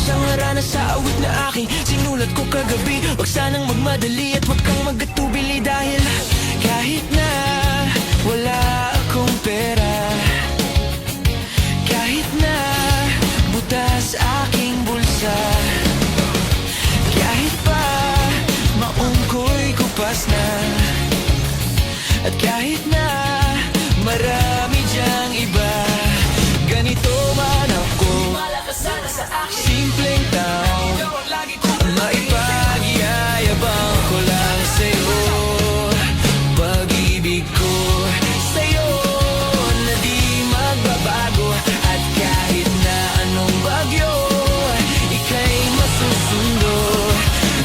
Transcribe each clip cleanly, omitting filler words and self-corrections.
isang harana sa awit na aking sinulat ko kagabi. Huwag sanang magmadali at huwag kang magatubili, dahil kahit na wala akong pera, kahit na butas aking bulsa, kahit pa maong ko'y kupas na, at kahit na marami dyang iba, ganito man ako, simpleng tao, maipag-iyayabang ko lang sa'yo. Pag-ibig ko sa'yo na di magbabago, at kahit na anong bagyo ika'y masusundo.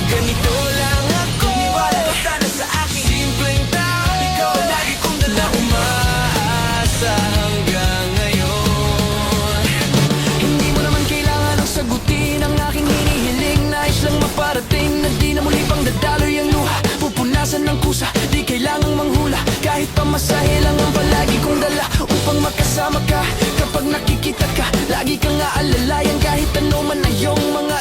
Ganito lang ako, sa akin, simpleng tao, ikaw lagi kong dala, na umaasa hanggang ngayon. Hindi mo naman kailangan ang sagutin ang aking hinihiling, nais lang maparating na di na muli pang dadaloy ang luha, pupunasan ng kusa, di kailangang manghula. Kahit pamasahe lang ang palagi kong dala upang makasama ka. Kapag nakikita ka, lagi kang aalalayan, kahit ano man na iyong mga